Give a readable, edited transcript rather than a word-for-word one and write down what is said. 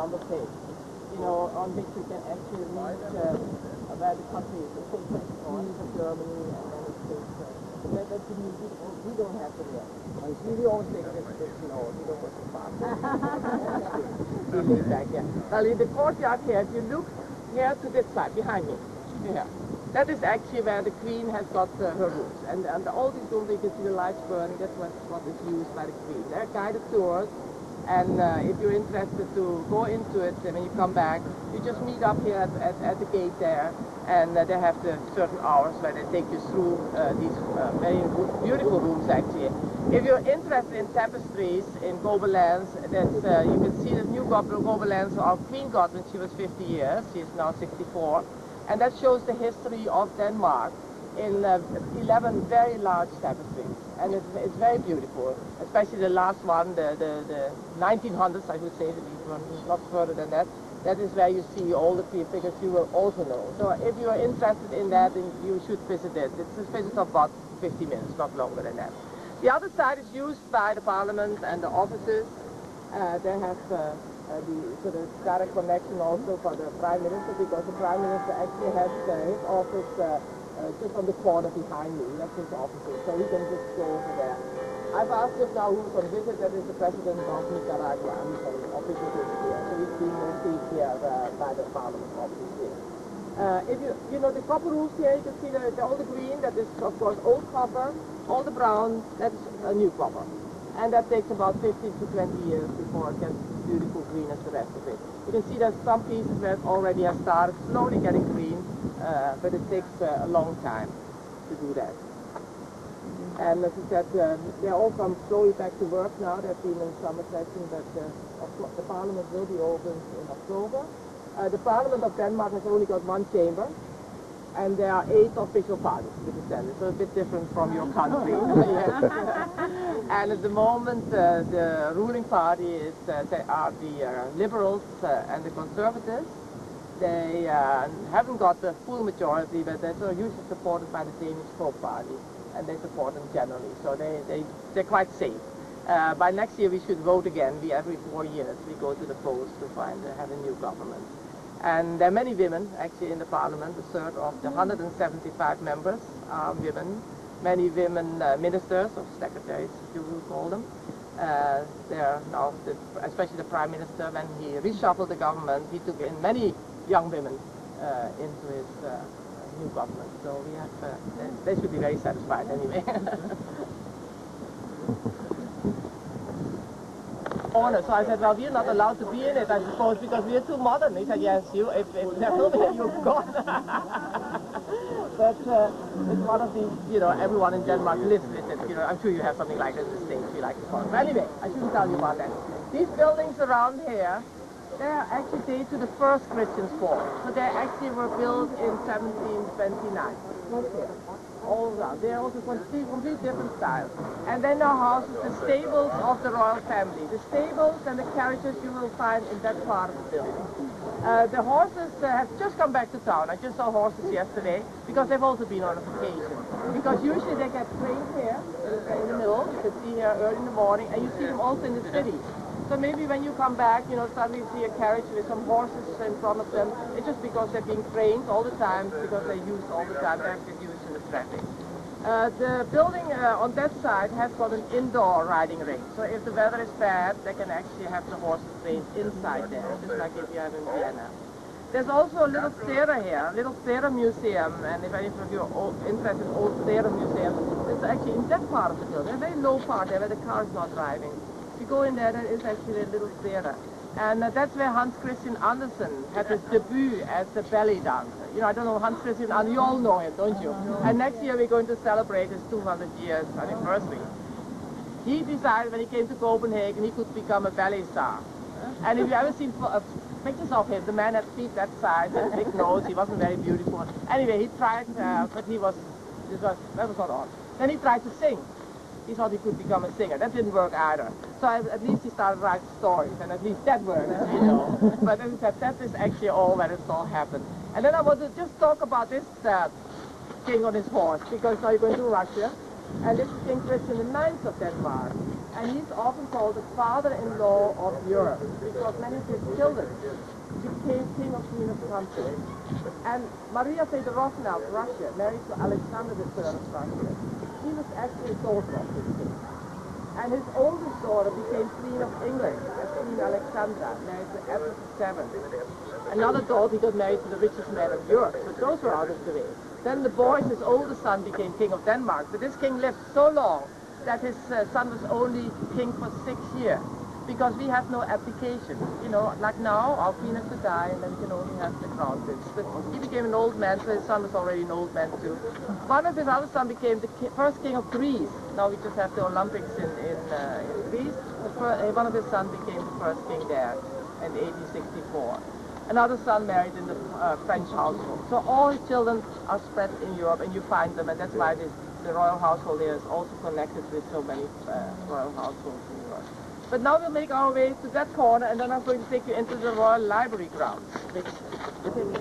on the page, you know, on which you can actually read where the country is. It takes east of Germany, and then it takes, that's the music we don't have to hear. We always think this, you know, we don't go too far. We leave back here. Well, in the courtyard here, if you look here to this side, behind me, here. That is actually where the Queen has got her rooms. And all these rooms, you can see the lights burning, that's what is used by the Queen. They're guided tours, and if you're interested to go into it, when you come back, you just meet up here at the gate there, and they have the certain hours where they take you through these very beautiful rooms, actually. If you're interested in tapestries in Gobelins, that's, you can see the new Gobelins of Queen got when she was 50 years. She is now 64. And that shows the history of Denmark in 11 very large tapestries. And it's very beautiful, especially the last one, the 1900s, I would say, not further than that. That is where you see all the figures you will also know. So if you are interested in that, then you should visit it. It's a visit of about 50 minutes, not longer than that. The other side is used by the Parliament and the offices. They have the sort of direct connection also for the Prime Minister, because the Prime Minister actually has his office just on the corner behind me. That's his office, so he can just go over there. I've asked him now who's on visit. That is the President of Nicaragua. He's on visit here, so he's being received here by the Parliament office here. If you know the copper roofs here, you can see all the green. That is of course old copper. All the brown, that's a new copper. And that takes about 15 to 20 years before it gets beautiful green as the rest of it. You can see there's some pieces where it already has started slowly getting green, but it takes a long time to do that. And as I said, they all come slowly back to work now. They've been in summer session, but of course the Parliament will be opened in October. The Parliament of Denmark has only got one chamber, and there are 8 official parties represented, so a bit different from your country. And at the moment, the ruling party is they are the Liberals and the Conservatives. They haven't got the full majority, but they're usually supported by the Danish Folk Party, and they support them generally, so they're quite safe. By next year, we should vote again. Every 4 years, we go to the polls to have a new government. And there are many women, actually, in the Parliament. A third of the 175 members are women. Many women ministers, or secretaries, if you will call them. They are now, especially the Prime Minister, when he reshuffled the government, he took in many young women into his new government. So we have, they should be very satisfied anyway. So I said, well, we're not allowed to be in it, I suppose, because we're too modern. He said, yes, if they're filming, you're gone. But it's one of these, you know, everyone in Denmark lives with it. You know, I'm sure you have something like this in the States, we like to call it. But anyway, I shouldn't tell you about that. These buildings around here, they're actually dated to the first Christian fort. So they actually were built in 1729. All around. They're also completely different styles. And then our houses, the stables of the royal family. The stables and the carriages you will find in that part of the building. The horses have just come back to town. I just saw horses yesterday, because they've also been on a vacation. Because usually they get trained here in the middle. You can see here early in the morning, and you see them also in the city. So maybe when you come back, you know, suddenly you see a carriage with some horses in front of them. It's just because they're being trained all the time, because they're used all the time. They're used in the traffic. The building on that side has got an indoor riding ring. So if the weather is bad, they can actually have the horses trained inside there, just like if you have in Vienna. There's also a little theater here, a little theater museum, and if any of you are interested in old theater museums, it's actually in that part of the building, a very low part there where the car is not driving. If you go in there, there is actually a little theater. And that's where Hans Christian Andersen had his debut as the ballet dancer. You know, I don't know Hans Christian Andersen, you all know him, don't you? And next year we're going to celebrate his 200 years anniversary. He decided when he came to Copenhagen he could become a ballet star. And if you ever seen pictures of him, the man had feet that size and big nose, he wasn't very beautiful. Anyway, he tried, but that was not on. Then he tried to sing. He thought he could become a singer. That didn't work either. So at least he started writing stories, and at least that worked, you know. But as I said, that is actually all where it all happened. And then I want to just talk about this king on his horse, because now you're going to Russia, and this is King Christian IX of Denmark. And he's often called the father-in-law of Europe because many of his children became king or queen of countries. And Maria Feodorovna of Russia, married to Alexander III of Russia, she was actually a daughter of this king. And his oldest daughter became Queen of England as Queen Alexandra, married to Edward VII. Another daughter, he got married to the richest man of Europe, but those were out of the way. Then the boy, his oldest son, became King of Denmark. But this king lived so long that his son was only king for 6 years, because we have no abdication. You know, like now, our queen has to die, and then we can only have the crown prince. But he became an old man, so his son was already an old man too. One of his other sons became the first king of Greece. Now we just have the Olympics in Greece. One of his sons became the first king there in 1864. Another son married in the French household. So all his children are spread in Europe, and you find them, and that's why the royal household there is also connected with so many royal households in Europe. But now we'll make our way to that corner, and then I'm going to take you into the Royal Library grounds, which is in the